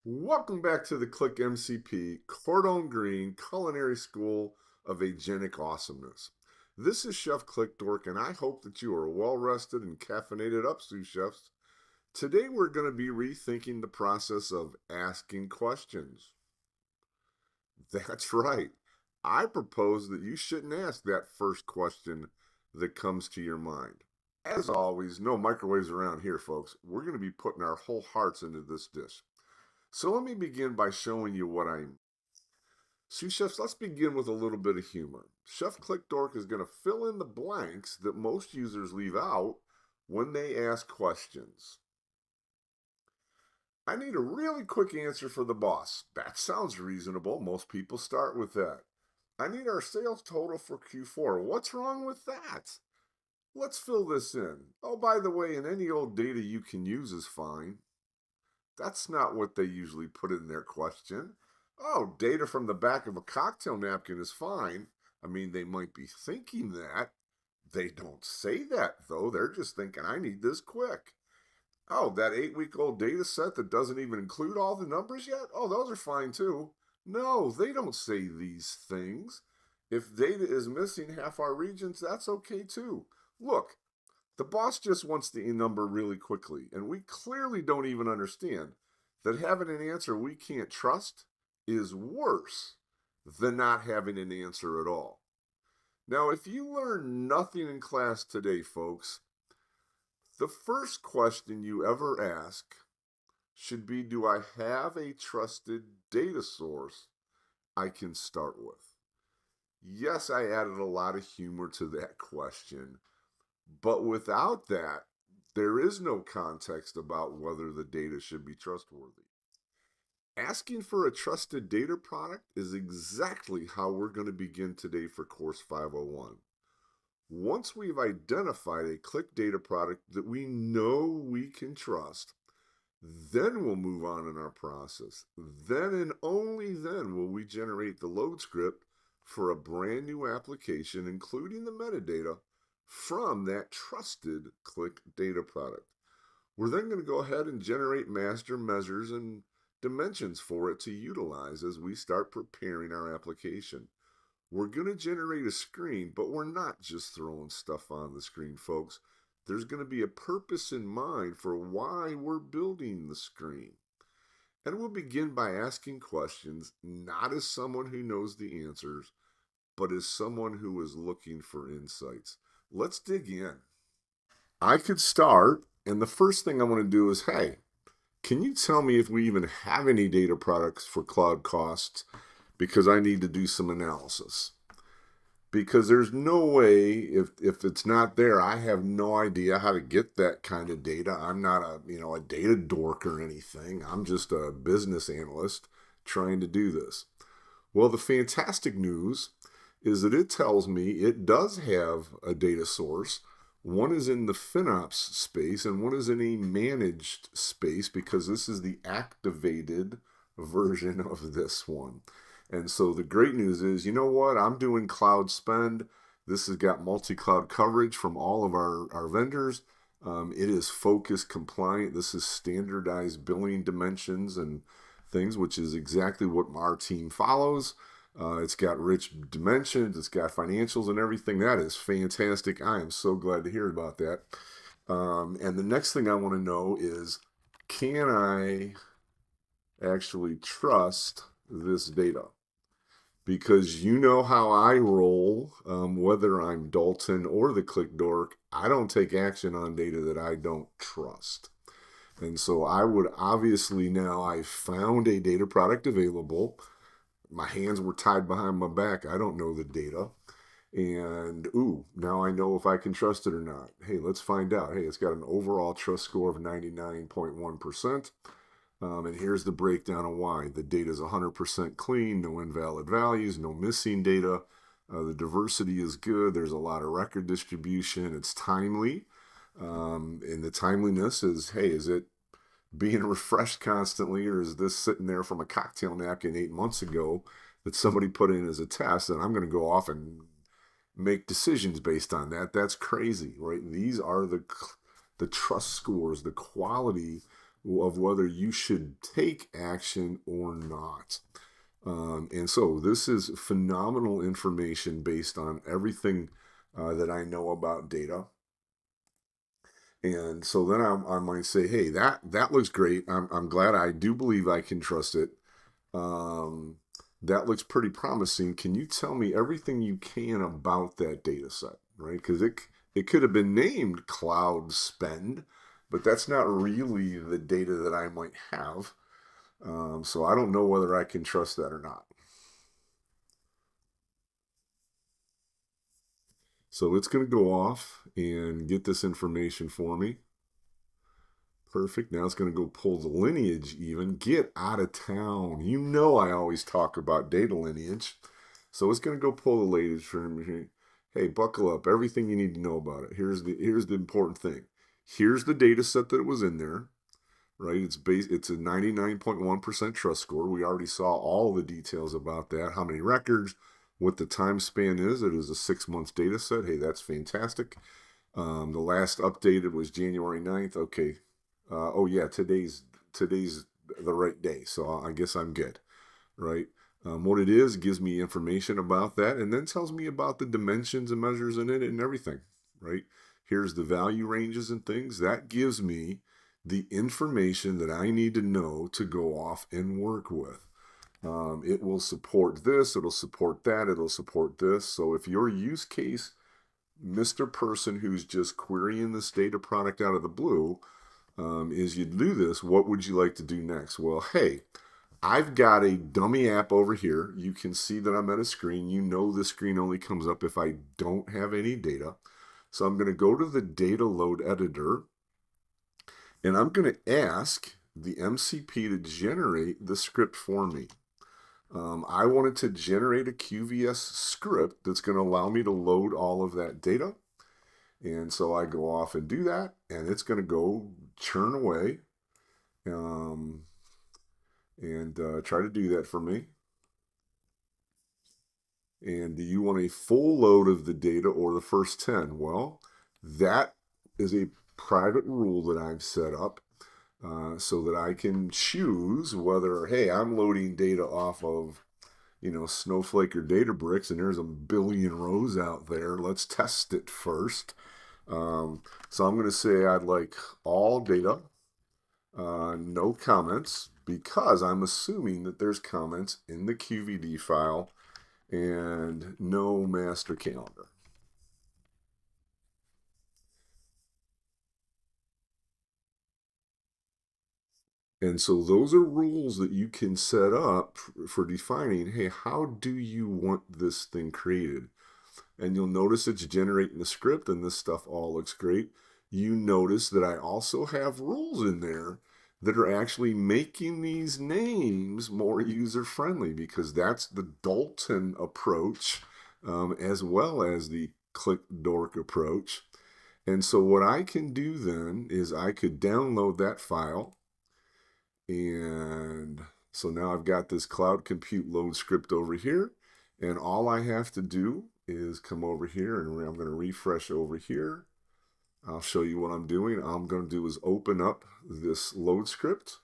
Welcome back to the Qlik MCP Cordon Green Culinary School of Agentic Awesomeness. This is Chef Qlik Dork, and I hope that you are well rested and caffeinated up, sous chefs. Today we're going to be rethinking the process of asking questions. That's right. I propose that you shouldn't ask that first question that comes to your mind. As always, no microwaves around here, folks. We're going to be putting our whole hearts into this dish. So let me begin by showing you what I mean. Sous chefs, let's begin with a little bit of humor. Chef Qlik Dork is going to fill in the blanks that most users leave out when they ask questions. I need a really quick answer for the boss. That sounds reasonable. Most people start with that. I need our sales total for Q4. What's wrong with that? Let's fill this in. Oh, by the way, and any old data you can use is fine. That's not what they usually put in their question. Oh, data from the back of a cocktail napkin is fine. I mean, they might be thinking that. They don't say that, though. They're just thinking, I need this quick. Oh, that 8-week-old data set that doesn't even include all the numbers yet? Oh, those are fine, too. No, they don't say these things. If data is missing half our regions, that's okay, too. Look, the boss just wants the number really quickly, and we clearly don't even understand that having an answer we can't trust is worse than not having an answer at all. Now, if you learn nothing in class today, folks, the first question you ever ask should be, do I have a trusted data source I can start with? Yes, I added a lot of humor to that question, but without that, there is no context about whether the data should be trustworthy. Asking for a trusted data product is exactly how we're going to begin today for Course 501. Once we've identified a Qlik data product that we know we can trust, then we'll move on in our process. Then and only then will we generate the load script for a brand new application, including the metadata from that trusted Qlik data product. We're then going to go ahead and generate master measures and dimensions for it to utilize as we start preparing our application. We're going to generate a screen, but we're not just throwing stuff on the screen, folks. There's going to be a purpose in mind for why we're building the screen. And we'll begin by asking questions, not as someone who knows the answers, but as someone who is looking for insights. Let's dig in. I could start, and the first thing I want to do is, hey, can you tell me if we even have any data products for cloud costs? Because I need to do some analysis. Because there's no way, if it's not there, I have no idea how to get that kind of data. I'm not a data dork or anything. I'm just a business analyst trying to do this. Well, the fantastic news is that it tells me it does have a data source. One is in the FinOps space and one is in a managed space, because this is the activated version of this one. And so the great news is, you know what? I'm doing cloud spend. This has got multi-cloud coverage from all of our vendors. It is focus compliant. This is standardized billing dimensions and things, which is exactly what our team follows. It's got rich dimensions, it's got financials and everything. That is fantastic. I am so glad to hear about that. And the next thing I want to know is, can I actually trust this data? Because you know how I roll, whether I'm Dalton or the Qlik Dork, I don't take action on data that I don't trust. And so I would obviously, now I've found a data product available. My hands were tied behind my back. I don't know the data. And, now I know if I can trust it or not. Hey, let's find out. Hey, it's got an overall trust score of 99.1%. And here's the breakdown of why. The data is 100% clean, no invalid values, no missing data. The diversity is good. There's a lot of record distribution. It's timely. And the timeliness is, hey, is it being refreshed constantly, or is this sitting there from a cocktail napkin 8 months ago that somebody put in as a test, and I'm going to go off and make decisions based on that? That's crazy, right? These are the trust scores, the quality of whether you should take action or not. And so this is phenomenal information based on everything that I know about data. And so then I might say, hey, that looks great. I'm glad. I do believe I can trust it. Um, that looks pretty promising. Can you tell me everything you can about that data set, right? Because it could have been named cloud spend, but that's not really the data that I might have. So I don't know whether I can trust that or not. So it's going to go off and get this information for me. Perfect. Now it's going to go pull the lineage even. Get out of town. You know I always talk about data lineage. So it's going to go pull the lineage for me. Hey, buckle up. Everything you need to know about it. Here's the important thing. Here's the data set that was in there, right? It's a 99.1% trust score. We already saw all the details about that. How many records, what the time span is. It is a 6-month data set. Hey, that's fantastic. The last updated was January 9th. Okay. Oh yeah, today's the right day, so I guess I'm good, right? What it is gives me information about that, and then tells me about the dimensions and measures in it and everything, right? Here's the value ranges and things. That gives me the information that I need to know to go off and work with. It will support this, it'll support that, it'll support this. So if your use case, Mr. Person who's just querying this data product out of the blue, is you do this, what would you like to do next? Well, hey, I've got a dummy app over here. You can see that I'm at a screen. You know the screen only comes up if I don't have any data. So I'm going to go to the data load editor, and I'm going to ask the MCP to generate the script for me. I wanted to generate a QVS script that's going to allow me to load all of that data. And so I go off and do that, and it's going to go churn away and try to do that for me. And do you want a full load of the data or the first 10? Well, that is a private rule that I've set up so that I can choose whether, hey, I'm loading data off of, Snowflake or Databricks, and there's a billion rows out there. Let's test it first. So I'm going to say I'd like all data, no comments, because I'm assuming that there's comments in the QVD file, and no master calendar. And so those are rules that you can set up for defining, hey, how do you want this thing created? And you'll notice it's generating the script, and this stuff all looks great. You notice that I also have rules in there that are actually making these names more user-friendly, because that's the Dalton approach as well as the Qlik Dork approach. And so what I can do then is I could download that file, and so now I've got this cloud compute load script over here, and all I have to do is come over here, and I'm going to refresh over here. I'll show you what I'm doing. All I'm going to do is open up this load script.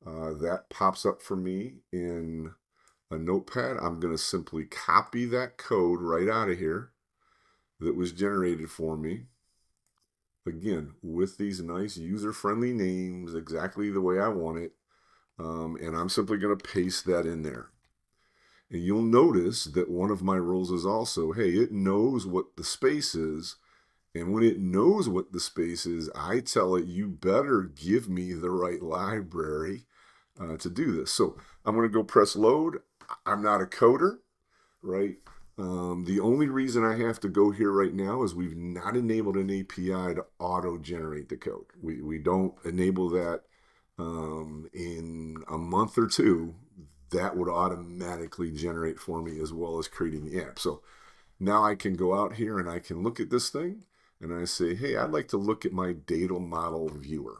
That pops up for me in a notepad. I'm going to simply copy that code right out of here that was generated for me. Again, with these nice user-friendly names, exactly the way I want it. And I'm simply going to paste that in there. And you'll notice that one of my rules is also, hey, it knows what the space is. And when it knows what the space is, I tell it, you better give me the right library to do this. So I'm going to go press load. I'm not a coder, right? The only reason I have to go here right now is we've not enabled an API to auto-generate the code. We don't enable that in a month or two. That would automatically generate for me as well as creating the app. So now I can go out here and I can look at this thing and I say, hey, I'd like to look at my data model viewer.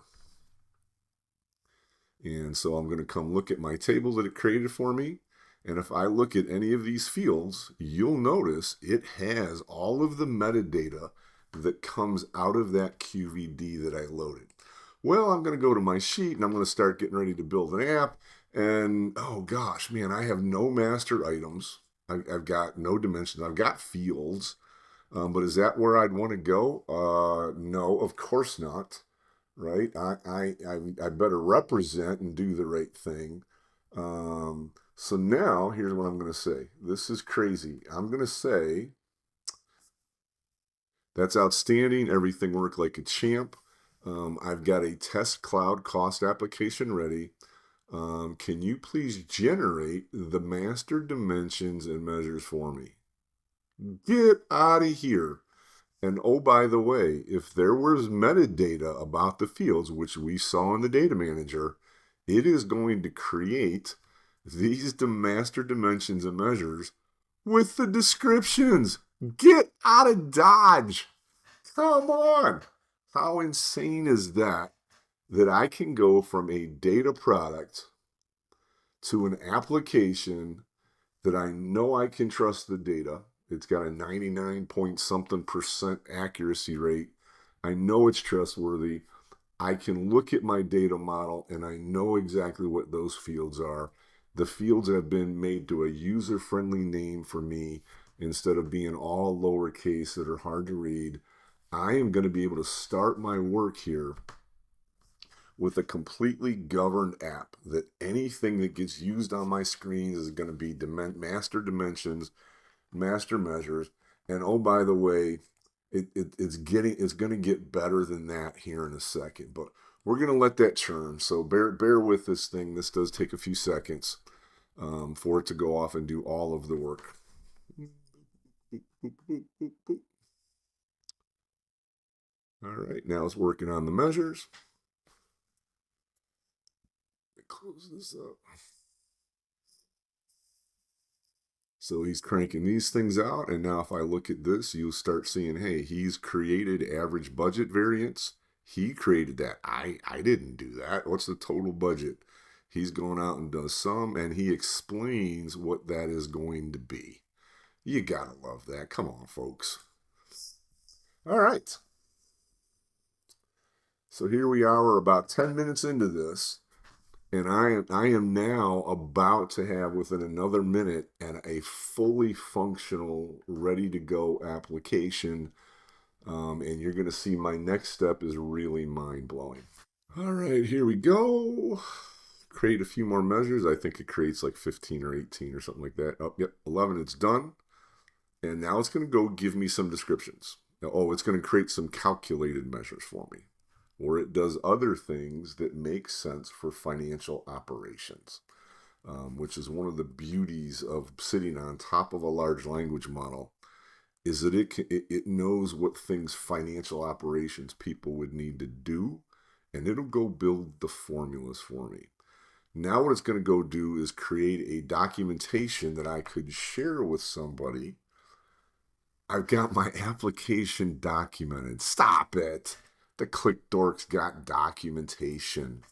And so I'm going to come look at my table that it created for me. And if I look at any of these fields, you'll notice it has all of the metadata that comes out of that QVD that I loaded. Well, I'm going to go to my sheet and I'm going to start getting ready to build an app. And oh gosh, man, I have no master items. I've got no dimensions. I've got fields. But is that where I'd want to go? No, of course not. Right? I better represent and do the right thing. So now here's what I'm going to say. This is crazy. I'm going to say that's outstanding. Everything worked like a champ. I've got a test cloud cost application ready. Can you please generate the master dimensions and measures for me? Get out of here. And oh, by the way, if there was metadata about the fields, which we saw in the data manager, it is going to create these master dimensions and measures with the descriptions. Get out of Dodge. Come on. How insane is that? That I can go from a data product to an application that I know I can trust the data. It's got a 99 point something percent accuracy rate. I know it's trustworthy. I can look at my data model and I know exactly what those fields are. The fields have been made to a user-friendly name for me instead of being all lowercase that are hard to read. I am going to be able to start my work here with a completely governed app that anything that gets used on my screens is going to be master dimensions, master measures, and oh, by the way, it's going to get better than that here in a second, but we're going to let that churn. So bear with this thing. This does take a few seconds for it to go off and do all of the work. All right, now it's working on the measures. Close this up. So he's cranking these things out, and now if I look at this, you'll start seeing, hey, he's created average budget variance. He created that. I didn't do that. What's the total budget? He's going out and does some, and he explains what that is going to be. You gotta love that. Come on, folks. All right. So here we are. We're about 10 minutes into this. And I am now about to have, within another minute, and a fully functional, ready-to-go application. And you're going to see my next step is really mind-blowing. All right, here we go. Create a few more measures. I think it creates like 15 or 18 or something like that. Oh, yep, 11, it's done. And now it's going to go give me some descriptions. Now, oh, it's going to create some calculated measures for me, or it does other things that make sense for financial operations, which is one of the beauties of sitting on top of a large language model, is that it knows what things financial operations people would need to do, and it'll go build the formulas for me. Now what it's going to go do is create a documentation that I could share with somebody. I've got my application documented. Stop it. The Qlik Dork's got documentation.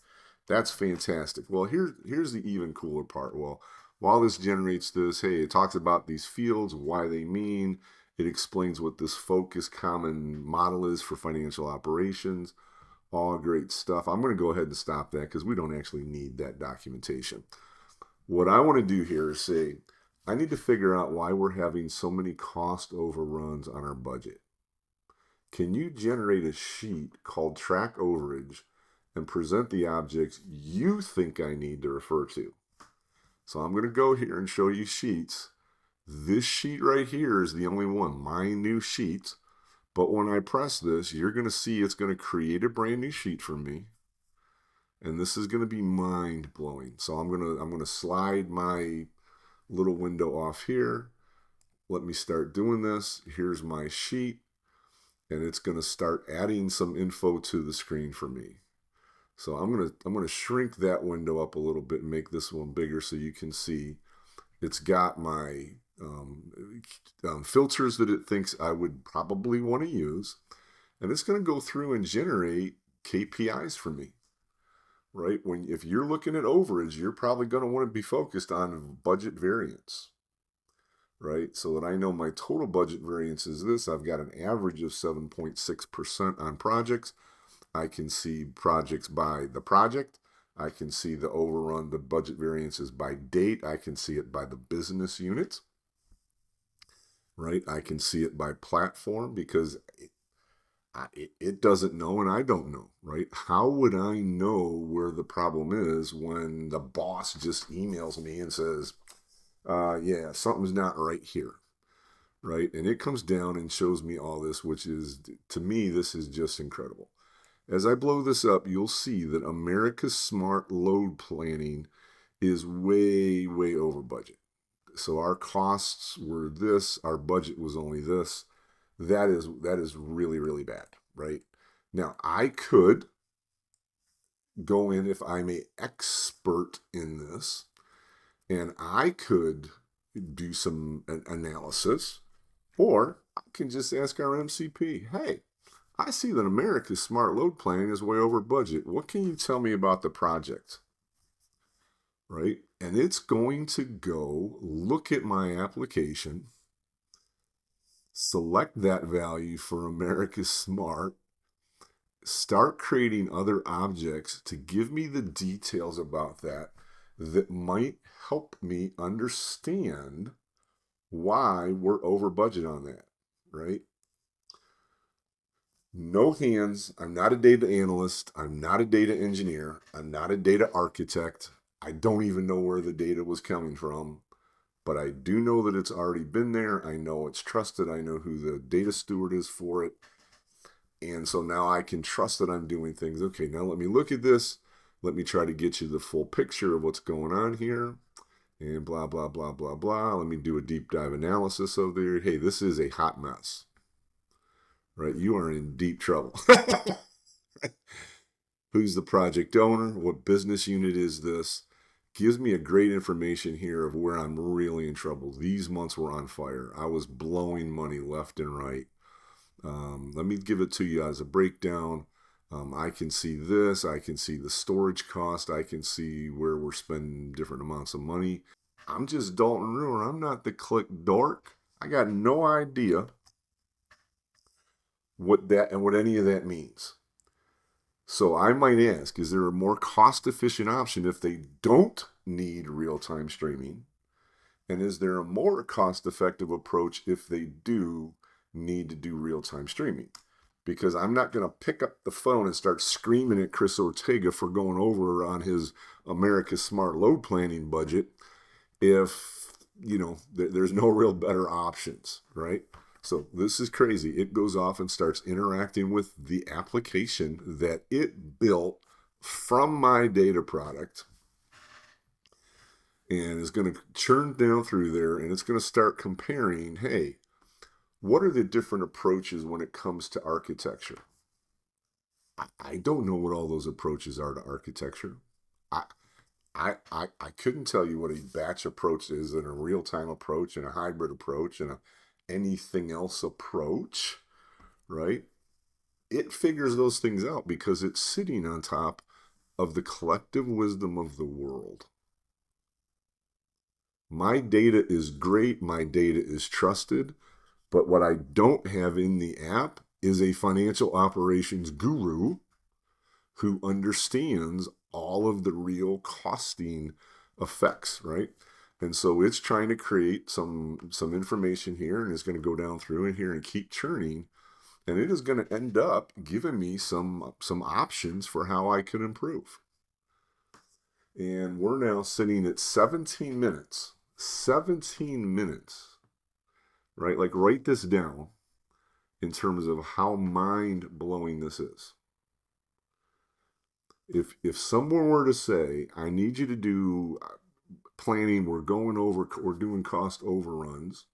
That's fantastic. Well, here's the even cooler part. Well, while this generates this, hey, it talks about these fields, why they mean. It explains what this focus common model is for financial operations. All great stuff. I'm going to go ahead and stop that because we don't actually need that documentation. What I want to do here is say, I need to figure out why we're having so many cost overruns on our budget. Can you generate a sheet called track overage and present the objects you think I need to refer to? So I'm going to go here and show you sheets. This sheet right here is the only one, my new sheet. But when I press this, you're going to see it's going to create a brand new sheet for me. And this is going to be mind-blowing. So I'm going to slide my little window off here. Let me start doing this. Here's my sheet. And it's going to start adding some info to the screen for me. So I'm going to shrink that window up a little bit and make this one bigger so you can see it's got my filters that it thinks I would probably want to use. And it's going to go through and generate KPIs for me. Right? If you're looking at overage, you're probably going to want to be focused on budget variance. Right? So that I know my total budget variance is this. I've got an average of 7.6% on projects. I can see projects by the project. I can see the overrun, the budget variances by date. I can see it by the business unit, right? I can see it by platform because it doesn't know and I don't know, right? How would I know where the problem is when the boss just emails me and says, yeah, something's not right here, right? And it comes down and shows me all this, which is, to me, this is just incredible. As I blow this up, you'll see that America's smart load planning is way, way over budget. So our costs were this, our budget was only this. That is really, really bad, right? Now, I could go in if I'm an expert in this, and I could do some analysis, or I can just ask our MCP, hey, I see that America's smart load planning is way over budget. What can you tell me about the project? Right? And it's going to go look at my application, select that value for America's smart, start creating other objects to give me the details about that that might help me understand why we're over budget on that, right? No hands. I'm not a data analyst. I'm not a data engineer. I'm not a data architect. I don't even know where the data was coming from, but I do know that it's already been there. I know it's trusted. I know who the data steward is for it. And so now I can trust that I'm doing things. Okay, now let me look at this. Let me try to get you the full picture of what's going on here. And blah, blah, blah, blah, blah. Let me do a deep dive analysis of there. Hey, this is a hot mess. Right? You are in deep trouble. Who's the project owner? What business unit is this? Gives me a great information here of where I'm really in trouble. These months were on fire. I was blowing money left and right. Let me give it to you as a breakdown. I can see this. I can see the storage cost. I can see where we're spending different amounts of money. I'm just Dalton Ruhr. I'm not the Qlik Dork. I got no idea what any of that means. So I might ask, is there a more cost-efficient option if they don't need real-time streaming? And is there a more cost-effective approach if they do need to do real-time streaming? Because I'm not going to pick up the phone and start screaming at Chris Ortega for going over on his America's Smart Load Planning budget if, there's no real better options, right? So this is crazy. It goes off and starts interacting with the application that it built from my data product and is going to churn down through there, and it's going to start comparing, hey, what are the different approaches when it comes to architecture? I don't know what all those approaches are to architecture. I couldn't tell you what a batch approach is and a real-time approach and a hybrid approach and a anything else approach, right? It figures those things out because it's sitting on top of the collective wisdom of the world. My data is great. My data is trusted. But what I don't have in the app is a financial operations guru who understands all of the real costing effects, right? And so it's trying to create some information here, and it's going to go down through in here and keep churning, and it is going to end up giving me some options for how I can improve. And we're now sitting at 17 minutes. 17 minutes, right? Like, write this down in terms of how mind-blowing this is. If someone were to say, I need you to do planning, we're doing cost overruns,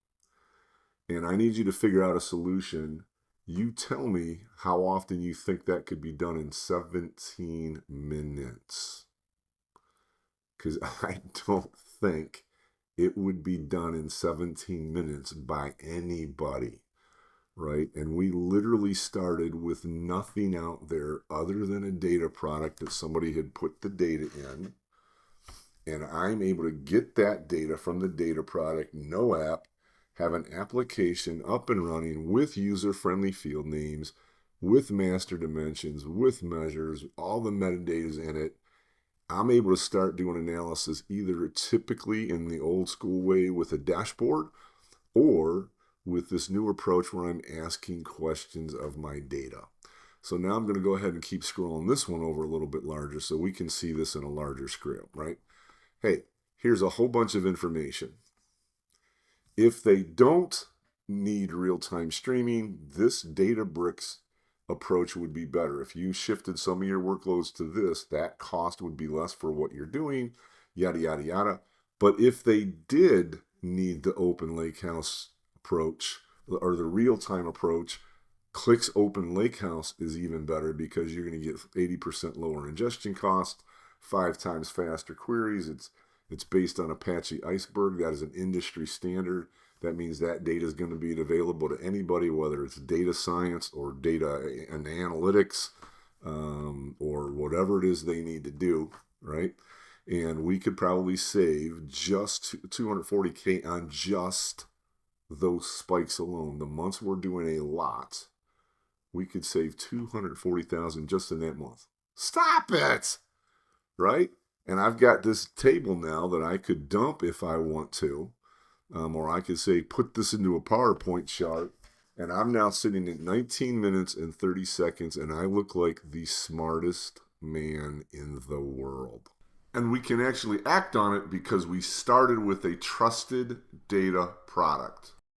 and I need you to figure out a solution, you tell me how often you think that could be done in 17 minutes. Because I don't think it would be done in 17 minutes by anybody, right? And we literally started with nothing out there other than a data product that somebody had put the data in. And I'm able to get that data from the data product, no app, have an application up and running with user-friendly field names, with master dimensions, with measures, all the metadata in it, I'm able to start doing analysis either typically in the old school way with a dashboard or with this new approach where I'm asking questions of my data. So now I'm going to go ahead and keep scrolling this one over a little bit larger so we can see this in a larger scale, right? Hey, here's a whole bunch of information. If they don't need real-time streaming, this Databricks approach would be better. If you shifted some of your workloads to this, that cost would be less for what you're doing, yada, yada, yada. But if they did need the open lakehouse approach or the real-time approach, Qlik's open lakehouse is even better because you're going to get 80% lower ingestion cost, 5 times faster queries. It's based on Apache Iceberg. That is an industry standard. That means that data is going to be available to anybody, whether it's data science or data and analytics or whatever it is they need to do, right? And we could probably save just $240K on just those spikes alone. The months we're doing a lot, we could save $240,000 just in that month. Stop it, right? And I've got this table now that I could dump if I want to, or I could say put this into a PowerPoint chart, and I'm now sitting at 19 minutes and 30 seconds, and I look like the smartest man in the world. And we can actually act on it because we started with a trusted data product.